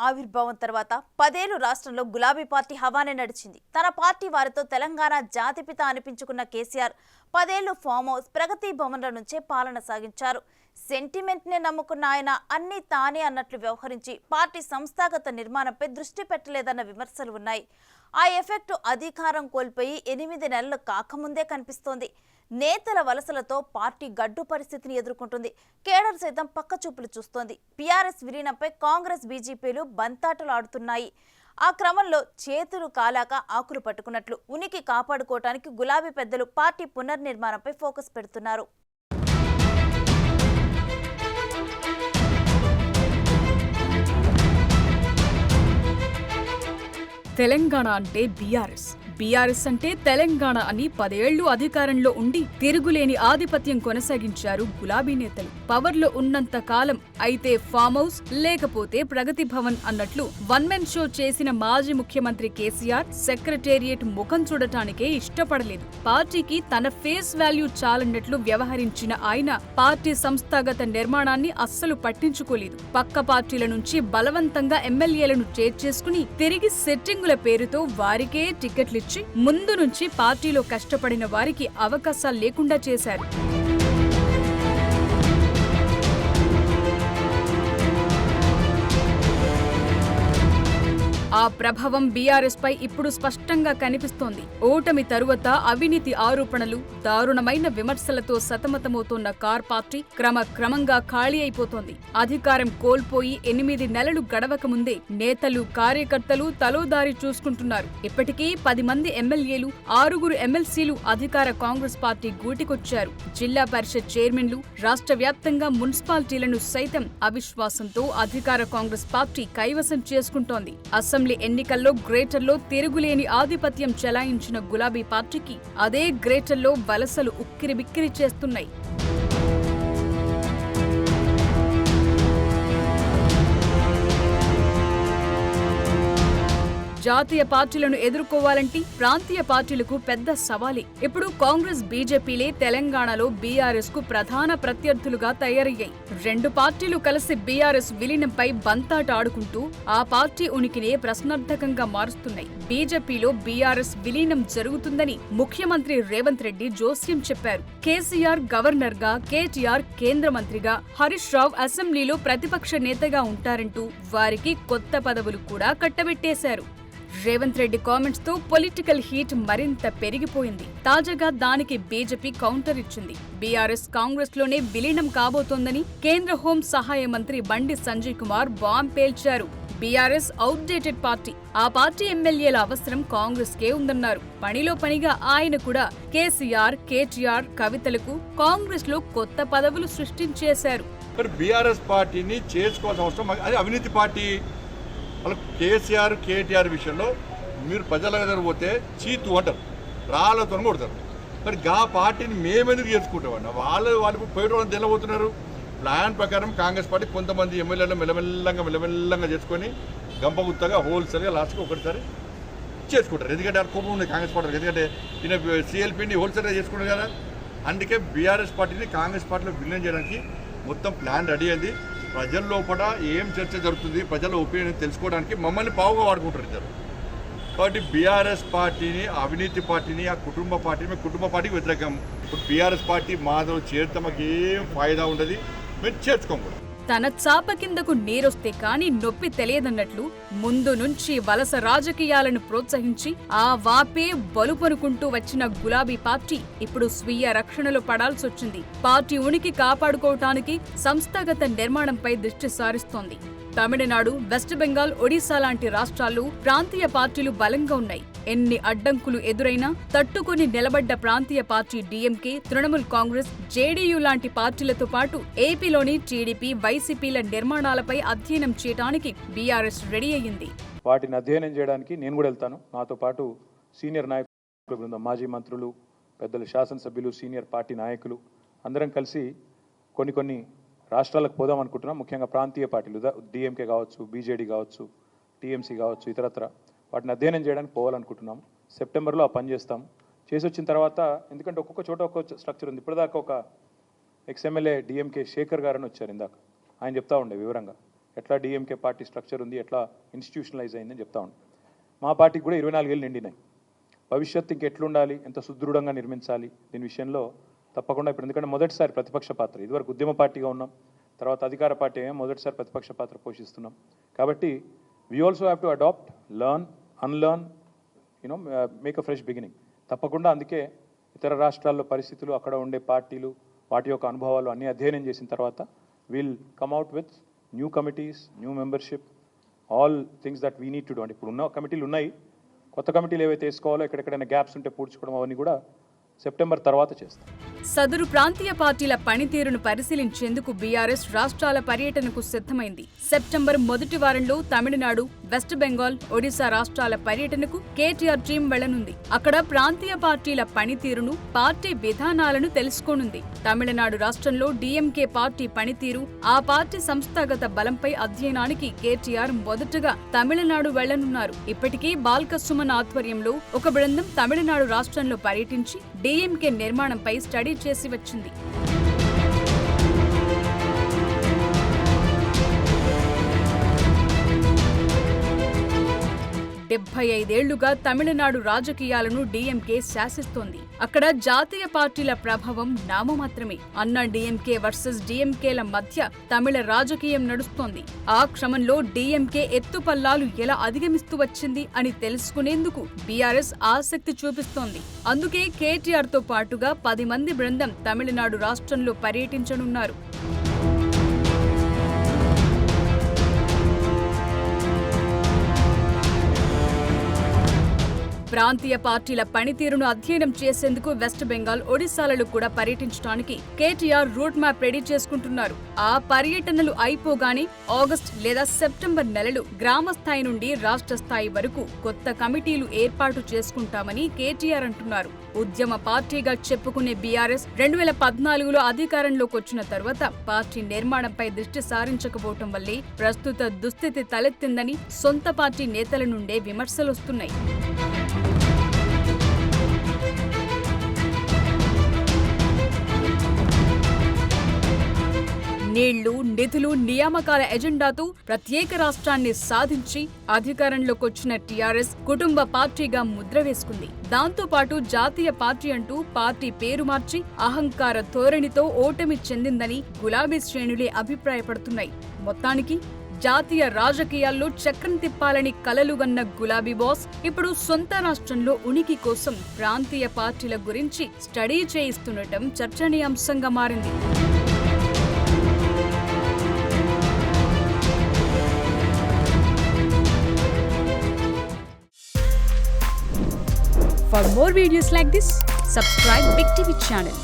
ఆవిర్భావం తర్వాత 10 ఏళ్లు రాష్ట్రంలో గులాబీ పార్టీ హవానే నడిచింది. తన పార్టీ వారితో తెలంగాణ జాతిపిత అనిపించుకున్న కేసీఆర్ 10 ఏళ్లు ఫామ్ హౌస్, ప్రగతి భవన్ల నుంచే పాలన సాగించారు. సెంటిమెంట్ నే నమ్ముకున్న ఆయన అన్ని తానే అన్నట్లు వ్యవహరించి పార్టీ సంస్థాగత నిర్మాణంపై దృష్టి పెట్టలేదన్న విమర్శలు ఉన్నాయి. ఆ ఎఫెక్ట్ అధికారం కోల్పోయి 8 నెలలు కాకముందే కనిపిస్తోంది. నేతల వలసలతో పార్టీ గడ్డు పరిస్థితిని ఎదుర్కొంటుంది. కేడర్ సైతం పక్కచూపులు చూస్తోంది. బీఆర్ఎస్ విలీనంపై కాంగ్రెస్, బీజేపీలు బంతాటలు ఆడుతున్నాయి. ఆ క్రమంలో చేతులు కాలాక ఆకులు పట్టుకున్నట్లు ఉనికి కాపాడుకోవటానికి గులాబీ పెద్దలు పార్టీ పునర్నిర్మాణంపై ఫోకస్ పెడుతున్నారు. తెలంగాణ అంటే బీఆర్ఎస్ అంటే తెలంగాణ అని 10 ఏళ్లు అధికారంలో ఉండి తిరుగులేని ఆధిపత్యం కొనసాగించారు గులాబీ నేతలు. పవర్లో ఉన్నంత కాలం అయితే ఫామ్ హౌస్, లేకపోతే ప్రగతి భవన్ అన్నట్లు వన్ మెన్ షో చేసిన మాజీ ముఖ్యమంత్రి కేసీఆర్ సెక్రటేరియట్ ముఖం చూడటానికే ఇష్టపడలేదు. పార్టీకి తన ఫేస్ వాల్యూ చాలన్నట్లు వ్యవహరించిన ఆయన పార్టీ సంస్థాగత నిర్మాణాన్ని అస్సలు పట్టించుకోలేదు. పక్క పార్టీల నుంచి బలవంతంగా ఎమ్మెల్యేలను చేర్చేసుకుని తిరిగి సెట్టింగుల పేరుతో వారికే టికెట్లు ముందు నుంచి పార్టీలో కష్టపడిన వారికి అవకాశాలు లేకుండా చేశారు. ఆ ప్రభావం బీఆర్ఎస్ పై ఇప్పుడు స్పష్టంగా కనిపిస్తోంది. ఓటమి తరువాత అవినీతి ఆరోపణలు, దారుణమైన విమర్శలతో సతమతమవుతోన్న కార్ పార్టీ క్రమంగా ఖాళీ అయిపోతోంది. అధికారం కోల్పోయి 8 నెలలు గడవక ముందే నేతలు, కార్యకర్తలు తలోదారి చూసుకుంటున్నారు. ఇప్పటికీ 10 మంది ఎమ్మెల్యేలు, 6 ఎమ్మెల్సీలు అధికార కాంగ్రెస్ పార్టీ గూటికొచ్చారు. జిల్లా పరిషత్ చైర్మన్లు, రాష్ట్ర వ్యాప్తంగా మున్సిపాలిటీలను సైతం అవిశ్వాసంతో అధికార కాంగ్రెస్ పార్టీ కైవసం చేసుకుంటోంది. అసెంబ్లీ ఎన్నికల్లో గ్రేటర్లో తిరుగులేని ఆధిపత్యం చెలాయించిన గులాబీ పార్టీకి అదే గ్రేటర్లో వలసలు ఉక్కిరిబిక్కిరి చేస్తున్నాయి. జాతీయ పార్టీలను ఎదుర్కోవాలంటే ప్రాంతీయ పార్టీలకు పెద్ద సవాలే. ఇప్పుడు కాంగ్రెస్, బీజేపీలే తెలంగాణలో బీఆర్ఎస్ కు ప్రధాన ప్రత్యర్థులుగా తయారయ్యాయి. 2 పార్టీలు కలిసి బీఆర్ఎస్ విలీనంపై బంతాట ఆడుకుంటూ ఆ పార్టీ ఉనికినే ప్రశ్నార్థకంగా మారుస్తున్నాయి. బీజేపీలో బీఆర్ఎస్ విలీనం జరుగుతుందని ముఖ్యమంత్రి రేవంత్ రెడ్డి జోస్యం చెప్పారు. కేసీఆర్ గవర్నర్ గా, కేటీఆర్ కేంద్ర మంత్రిగా, హరీష్ రావు అసెంబ్లీలో ప్రతిపక్ష నేతగా ఉంటారంటూ వారికి కొత్త పదవులు కూడా కట్టబెట్టేశారు. రేవంత్ రెడ్డి కామెంట్స్ తో పొలిటికల్ హీట్ మరింత పెరిగిపోయింది. తాజాగా దానికి బీజేపీ కౌంటర్ ఇచ్చింది. బీఆర్ఎస్ కాంగ్రెస్ లోనే విలీనం కాబోతోందని కేంద్ర హోం సహాయ మంత్రి బండి సంజయ్ కుమార్ బాంబ్ పేల్చారు. బీఆర్ఎస్ అవుట్డేటెడ్ పార్టీ, ఆ పార్టీ ఎమ్మెల్యేల అవసరం కాంగ్రెస్ కే ఉందన్నారు. పనిలో పనిగా ఆయన కూడా కేసీఆర్, కేటీఆర్, కవితలకు కాంగ్రెస్ లో కొత్త పదవులు సృష్టించేశారు. బీఆర్ఎస్ పార్టీని చేసుకోవాల్సిన అవసరం, అది అవినీతి పార్టీ. కేసీఆర్, కేటీఆర్ విషయంలో మీరు ప్రజల దగ్గర పోతే చీతు అంటారు, రాళ్ళతో కొడతారు. మరి ఆ పార్టీని మేమెందుకు చేసుకుంటామన్నా? వాళ్ళు పోయేటోళ్ళని తెల్లబోతున్నారు. ప్లాన్ ప్రకారం కాంగ్రెస్ పార్టీ కొంతమంది ఎమ్మెల్యేలు మెల్లమెల్లంగా చేసుకొని గంపగుత్తగా హోల్సేల్గా లాస్ట్గా ఒకటిసారి చేసుకుంటారు. ఎందుకంటే ఆ కోపం ఉంది కాంగ్రెస్ పార్టీ. ఎందుకంటే ఈయన సిఎల్పీని హోల్సేల్గా చేసుకుంటారు కదా. అందుకే బీఆర్ఎస్ పార్టీని కాంగ్రెస్ పార్టీలో విలీనం చేయడానికి మొత్తం ప్లాన్ రెడీ అయింది. ప్రజల లోపల ఏం చర్చ జరుగుతుంది, ప్రజల ఒపీనియన్ తెలుసుకోవడానికి మమ్మల్ని పావుగా వాడుకుంటారు ఇద్దరు. కాబట్టి బీఆర్ఎస్ పార్టీని, అవినీతి పార్టీని, ఆ కుటుంబ పార్టీకి వ్యతిరేకం. ఇప్పుడు బీఆర్ఎస్ పార్టీ మాధవ్ చేరితే మాకు ఏం ఫాయిదా ఉండదు, మేము చేర్చుకోకూడదు. తన చాప కిందకు నీరొస్తే కాని నొప్పి తెలియదన్నట్లు ముందు నుంచి వలస రాజకీయాలను ప్రోత్సహించి ఆ వాపే బలుపనుకుంటూ వచ్చిన గులాబీ పార్టీ ఇప్పుడు స్వీయ రక్షణలో పడాల్సొచ్చింది. పార్టీ ఉనికి కాపాడుకోవటానికి సంస్థాగత నిర్మాణంపై దృష్టి సారిస్తోంది. తమిళనాడు, వెస్ట్ బెంగాల్, ఒడిశా లాంటి రాష్ట్రాల్లో ప్రాంతీయ పార్టీలు బలంగా ఉన్నాయి. ఎన్ని అడ్డంకులు ఎదురైనా తట్టుకుని నిలబడ్డ ప్రాంతీయ party DMK, Trinamool Congress, JDU లాంటి పార్టీలతో పాటు ఏపీలోని టీడీపీ, వైసీపీల నిర్మాణాలపై అధ్యయనం చేయడానికి బీఆర్ఎస్ రెడీ అయ్యింది. వాటిని అధ్యయనం చేయడానికి నేను కూడా వెళ్తాను. నాతో పాటు సీనియర్ నాయకుల బృందం, మాజీ మంత్రులు, పెద్దలు, శాసనసభ్యులు, సీనియర్ పార్టీ నాయకులు అందరం కలిసి కొన్ని రాష్ట్రాలకు పోదాం అనుకుంటున్నాం. ముఖ్యంగా ప్రాంతీయ పార్టీలు, డిఎంకే కావచ్చు, బీజేడీ కావచ్చు, టీఎంసీ కావచ్చు, ఇతరత్ర వాటిని అధ్యయనం చేయడానికి పోవాలనుకుంటున్నాం. సెప్టెంబర్లో ఆ పని చేస్తాం. చేసి వచ్చిన తర్వాత, ఎందుకంటే ఒక్కొక్క చోట ఒక్కొక్క స్ట్రక్చర్ ఉంది. ఇప్పటిదాకా ఒక ఎక్స్ఎమ్మెల్యే డిఎంకే శేఖర్ గారని వచ్చారు ఇందాక, ఆయన చెప్తా ఉండే వివరంగా ఎట్లా డిఎంకే పార్టీ స్ట్రక్చర్ ఉంది, ఎట్లా ఇన్స్టిట్యూషనలైజ్ అయిందని చెప్తా ఉన్నాను. మా పార్టీకి కూడా 24 ఏళ్ళు నిండినాయి. భవిష్యత్తు ఇంకెట్లుండాలి, ఎంత సుదృఢంగా నిర్మించాలి దీని విషయంలో తప్పకుండా ఇప్పుడు, ఎందుకంటే మొదటిసారి ప్రతిపక్ష పాత్ర, ఇదివరకు ఉద్యమ పార్టీగా ఉన్నాం, తర్వాత అధికార పార్టీ మొదటిసారి ప్రతిపక్ష పాత్ర పోషిస్తున్నాం. కాబట్టి we also have to adapt, learn, unlearn, make a fresh beginning. తప్పకుండా అందుకే ఇతర రాష్ట్రాల్లో పరిస్థితులు, అక్కడ ఉండే పార్టీలు, వాటి యొక్క అనుభవాలు అన్నీ అధ్యయనం చేసిన తర్వాత will come out with new committees, new membership, all things that we need to do. అంటే ఇప్పుడు ఉన్న కమిటీలు ఉన్నాయి, కొత్త కమిటీలు ఏవైతే వేసుకోవాలో, ఎక్కడెక్కడైనా గ్యాప్స్ ఉంటే పూడ్చుకోవడం, అవన్నీ కూడా సెప్టెంబర్ తర్వాత చేస్తాం. సదరు ప్రాంతీయ పార్టీల పనితీరును పరిశీలించేందుకు బీఆర్ఎస్ రాష్ట్రాల పర్యటనకు సిద్ధమైంది. సెప్టెంబర్ మొదటి వారంలో తమిళనాడు, వెస్ట్ బెంగాల్, ఒడిశా రాష్ట్రాల పర్యటనకు కేటీఆర్ టీం వెళ్లనుంది. అక్కడ ప్రాంతీయ పార్టీల పనితీరును, పార్టీ విధానాలను తెలుసుకోనుంది. తమిళనాడు రాష్ట్రంలో డీఎంకే పార్టీ పనితీరు, ఆ పార్టీ సంస్థాగత బలంపై అధ్యయనానికి కేటీఆర్ మొదటగా తమిళనాడు వెళ్లనున్నారు. ఇప్పటికీ బాల్క సుమన్ ఆధ్వర్యంలో ఒక బృందం తమిళనాడు రాష్ట్రంలో పర్యటించి డీఎంకే నిర్మాణంపై స్టడీ చేసి వచ్చింది. 75 ఏళ్లుగా తమిళనాడు రాజకీయాలను డీఎంకే శాసిస్తోంది. అక్కడ జాతీయ పార్టీల ప్రభావం నామమాత్రమే. అన్నా డీఎంకే వర్సెస్ డీఎంకేల మధ్య తమిళ రాజకీయం నడుస్తోంది. ఆ క్రమంలో డీఎంకే ఎత్తుపల్లాలు ఎలా అధిగమిస్తూ వచ్చింది అని తెలుసుకునేందుకు బీఆర్ఎస్ ఆసక్తి చూపిస్తోంది. అందుకే కేటీఆర్ తో పాటుగా 10 మంది బృందం తమిళనాడు రాష్ట్రంలో పర్యటించనున్నారు. ప్రాంతీయ పార్టీల పనితీరును అధ్యయనం చేసేందుకు వెస్ట్ బెంగాల్, ఒడిశాలలో కూడా పర్యటించడానికి కేటీఆర్ రూట్ మ్యాప్ రెడీ చేసుకుంటున్నారు. ఆ పర్యటనలు అయిపోగానే ఆగస్టు లేదా సెప్టెంబర్ నెలలు గ్రామ స్థాయి నుండి రాష్ట్ర స్థాయి వరకు కొత్త కమిటీలు ఏర్పాటు చేసుకుంటామని కేటీఆర్ అంటున్నారు. ఉద్యమ పార్టీగా చెప్పుకునే బీఆర్ఎస్ 2014లో అధికారంలోకి వచ్చిన తర్వాత పార్టీ నిర్మాణంపై దృష్టి సారించకపోవటం వల్లే ప్రస్తుత దుస్థితి తలెత్తిందని సొంత పార్టీ నేతల నుండే విమర్శలొస్తున్నాయి. నీళ్లు, నిధులు, నియామకాల ఎజెండాతో ప్రత్యేక రాష్ట్రాన్ని సాధించి అధికారంలోకొచ్చిన టీఆర్ఎస్ కుటుంబ పార్టీగా ముద్ర వేసుకుంది. దాంతో పాటు జాతీయ పార్టీ అంటూ పార్టీ పేరు మార్చి అహంకార ధోరణితో ఓటమి చెందిందని గులాబీ శ్రేణులే అభిప్రాయపడుతున్నాయి. మొత్తానికి జాతీయ రాజకీయాల్లో చక్రం తిప్పాలని కలలుగన్న గులాబీ బాస్ ఇప్పుడు సొంత రాష్ట్రంలో ఉనికి కోసం ప్రాంతీయ పార్టీల గురించి స్టడీ చేయిస్తుండటం చర్చనీయాంశంగా మారింది. For more videos like this, subscribe Big TV channel.